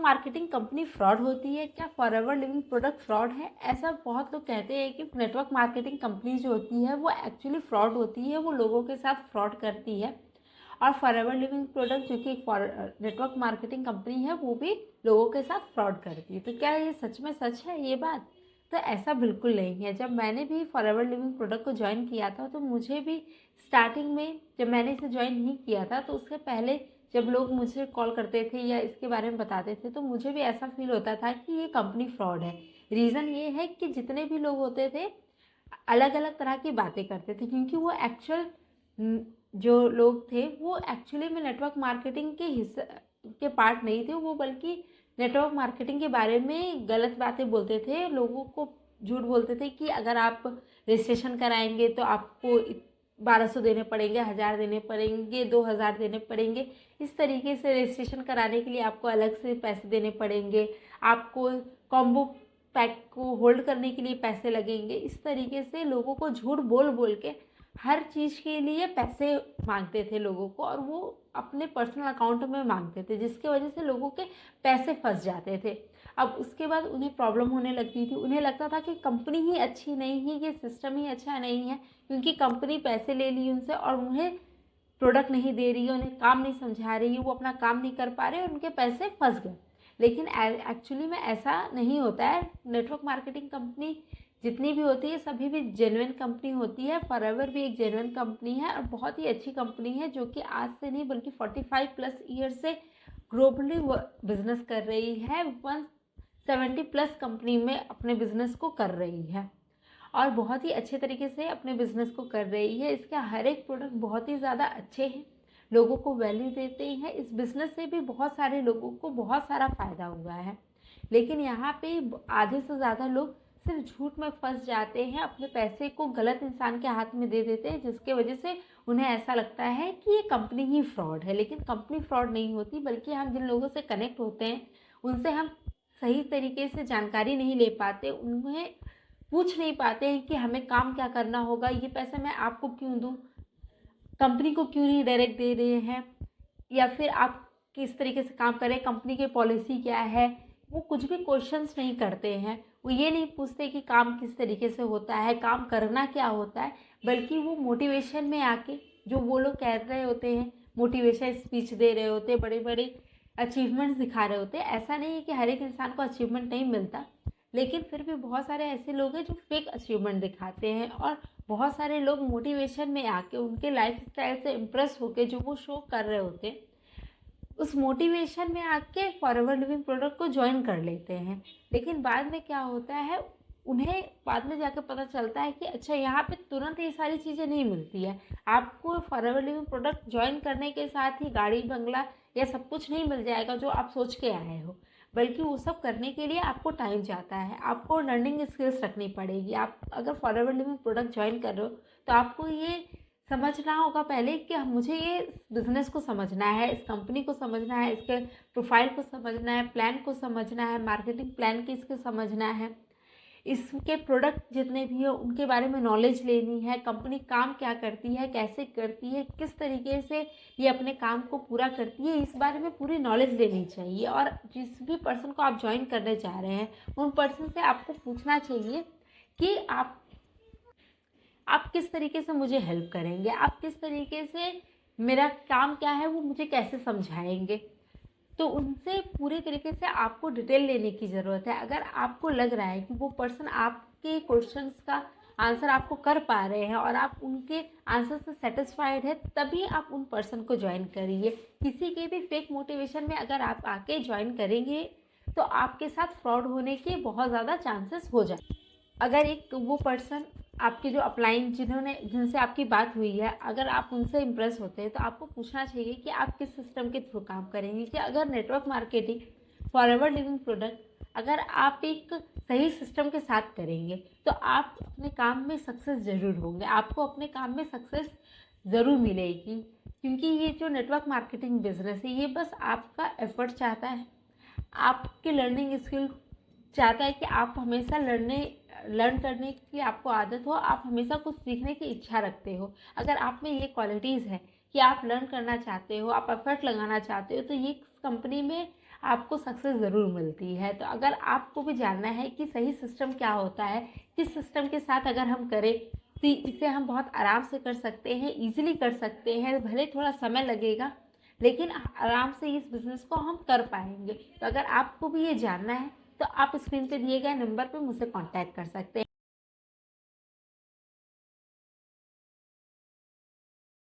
Marketing company fraud होती है क्या? फॉरएवर लिविंग प्रोडक्ट फ्रॉड है? ऐसा बहुत लोग कहते हैं कि नेटवर्क मार्केटिंग कंपनी जो होती है वो एक्चुअली फ्रॉड होती है, वो लोगों के साथ फ्रॉड करती है। और फॉरएवर लिविंग प्रोडक्ट जो कि नेटवर्क मार्केटिंग कंपनी है वो भी लोगों के साथ फ्रॉड करती है। तो क्या ये सच में सच है ये बात? तो ऐसा बिल्कुल नहीं है। जब मैंने भी फॉरएवर लिविंग प्रोडक्ट को ज्वाइन किया था तो मुझे भी स्टार्टिंग में, जब मैंने इसे ज्वाइन नहीं किया था तो उसके पहले जब लोग मुझसे कॉल करते थे या इसके बारे में बताते थे तो मुझे भी ऐसा फील होता था कि ये कंपनी फ्रॉड है। रीज़न ये है कि जितने भी लोग होते थे अलग अलग तरह की बातें करते थे, क्योंकि वो एक्चुअल जो लोग थे वो एक्चुअली में नेटवर्क मार्केटिंग के हिस्से के पार्ट नहीं थे, वो बल्कि नेटवर्क मार्केटिंग के बारे में गलत बातें बोलते थे, लोगों को झूठ बोलते थे कि अगर आप रजिस्ट्रेशन कराएंगे तो आपको 1200 देने पड़ेंगे, 1000 देने पड़ेंगे, 2000 देने पड़ेंगे। इस तरीके से रजिस्ट्रेशन कराने के लिए आपको अलग से पैसे देने पड़ेंगे, आपको कॉम्बो पैक को होल्ड करने के लिए पैसे लगेंगे। इस तरीके से लोगों को झूठ बोल बोल के हर चीज़ के लिए पैसे मांगते थे लोगों को, और वो अपने पर्सनल अकाउंट में मांगते थे, जिसके वजह से लोगों के पैसे फंस जाते थे। अब उसके बाद उन्हें प्रॉब्लम होने लगती थी, उन्हें लगता था कि कंपनी ही अच्छी नहीं है, ये सिस्टम ही अच्छा नहीं है, क्योंकि कंपनी पैसे ले ली उनसे और उन्हें प्रोडक्ट नहीं दे रही है, उन्हें काम नहीं समझा रही है, वो अपना काम नहीं कर पा रहे, उनके पैसे फंस गए। लेकिन एक्चुअली में ऐसा नहीं होता है। नेटवर्क मार्केटिंग कंपनी जितनी भी होती है सभी भी जेन्युइन कंपनी होती है। फॉरएवर भी एक जेन्युइन कंपनी है और बहुत ही अच्छी कंपनी है, जो कि आज से नहीं बल्कि 45+ ईयर से ग्लोबली बिजनेस कर रही है। 170+ कंपनी में अपने बिजनेस को कर रही है और बहुत ही अच्छे तरीके से अपने बिजनेस को कर रही है। इसके हर एक प्रोडक्ट बहुत ही ज़्यादा अच्छे हैं, लोगों को वैल्यू देते हैं। इस बिज़नेस से भी बहुत सारे लोगों को बहुत सारा फ़ायदा हुआ है, लेकिन यहाँ पे आधे से ज़्यादा लोग सिर्फ झूठ में फंस जाते हैं, अपने पैसे को गलत इंसान के हाथ में दे देते हैं, जिसके वजह से उन्हें ऐसा लगता है कि ये कंपनी ही फ्रॉड है। लेकिन कंपनी फ्रॉड नहीं होती, बल्कि हम जिन लोगों से कनेक्ट होते हैं उनसे हम सही तरीके से जानकारी नहीं ले पाते, उन्हें पूछ नहीं पाते हैं कि हमें काम क्या करना होगा, ये पैसा मैं आपको क्यों दूँ, कंपनी को क्यों नहीं डायरेक्ट दे रहे हैं, या फिर आप किस तरीके से काम करें, कंपनी की पॉलिसी क्या है। वो कुछ भी क्वेश्चंस नहीं करते हैं, वो ये नहीं पूछते कि काम किस तरीके से होता है, काम करना क्या होता है, बल्कि वो मोटिवेशन में आके जो वो लोग कह रहे होते हैं, मोटिवेशन स्पीच दे रहे होते, बड़े बड़े अचीवमेंट्स दिखा रहे होते हैं। ऐसा नहीं है कि हर एक इंसान को अचीवमेंट नहीं मिलता, लेकिन फिर भी बहुत सारे ऐसे लोग हैं जो फेक अचीवमेंट दिखाते हैं, और बहुत सारे लोग मोटिवेशन में आके उनके लाइफ स्टाइल से इम्प्रेस होके जो वो शो कर रहे होते हैं, उस मोटिवेशन में आके फॉरएवर लिविंग प्रोडक्ट को ज्वाइन कर लेते हैं। लेकिन बाद में क्या होता है, उन्हें बाद में जाकर पता चलता है कि अच्छा यहाँ पे तुरंत ये सारी चीज़ें नहीं मिलती है। आपको फॉरएवर लिविंग प्रोडक्ट ज्वाइन करने के साथ ही गाड़ी बंगला या सब कुछ नहीं मिल जाएगा जो आप सोच के आए हो, बल्कि वो सब करने के लिए आपको टाइम जाता है, आपको लर्निंग स्किल्स रखनी पड़ेगी। आप अगर फॉरएवर लिविंग प्रोडक्ट ज्वाइन कर रहे हो तो आपको ये समझना होगा पहले कि मुझे ये बिज़नेस को समझना है, इस कंपनी को समझना है, इसके प्रोफाइल को समझना है, प्लान को समझना है, मार्केटिंग प्लान की इसको समझना है, इसके प्रोडक्ट जितने भी हैं उनके बारे में नॉलेज लेनी है, कंपनी काम क्या करती है, कैसे करती है, किस तरीके से ये अपने काम को पूरा करती है, इस बारे में पूरी नॉलेज लेनी चाहिए। और जिस भी पर्सन को आप ज्वाइन करने जा रहे हैं उन पर्सन से आपको पूछना चाहिए कि आप किस तरीके से मुझे हेल्प करेंगे, आप किस तरीके से मेरा काम क्या है वो मुझे कैसे समझाएंगे। तो उनसे पूरे तरीके से आपको डिटेल लेने की ज़रूरत है। अगर आपको लग रहा है कि वो पर्सन आपके क्वेश्चंस का आंसर आपको कर पा रहे हैं और आप उनके आंसर से सेटिस्फाइड है, तभी आप उन पर्सन को ज्वाइन करिए। किसी के भी फेक मोटिवेशन में अगर आप आके ज्वाइन करेंगे तो आपके साथ फ्रॉड होने के बहुत ज़्यादा चांसेस हो जाए। अगर एक वो पर्सन आपके जो अपलाइन जिनसे आपकी बात हुई है, अगर आप उनसे इम्प्रेस होते हैं तो आपको पूछना चाहिए कि आप किस सिस्टम के थ्रू काम करेंगे। कि अगर network marketing forever living product अगर आप एक सही सिस्टम के साथ करेंगे तो आप अपने काम में सक्सेस ज़रूर होंगे, आपको अपने काम में सक्सेस ज़रूर मिलेगी। क्योंकि ये जो नेटवर्क मार्केटिंग बिजनेस है ये बस आपका एफर्ट चाहता है, आपके लर्निंग स्किल चाहता है कि आप हमेशा लर्न करने की आपको आदत हो, आप हमेशा कुछ सीखने की इच्छा रखते हो। अगर आप में ये क्वालिटीज़ है कि आप लर्न करना चाहते हो, आप एफर्ट लगाना चाहते हो, तो ये कंपनी में आपको सक्सेस ज़रूर मिलती है। तो अगर आपको भी जानना है कि सही सिस्टम क्या होता है, किस सिस्टम के साथ अगर हम करें तो इसे हम बहुत आराम से कर सकते हैं, ईज़िली कर सकते हैं, भले थोड़ा समय लगेगा लेकिन आराम से इस बिज़नेस को हम कर पाएँगे। तो अगर आपको भी ये जानना है तो आप स्क्रीन पे दिए गए नंबर पे मुझसे कॉन्टैक्ट कर सकते हैं।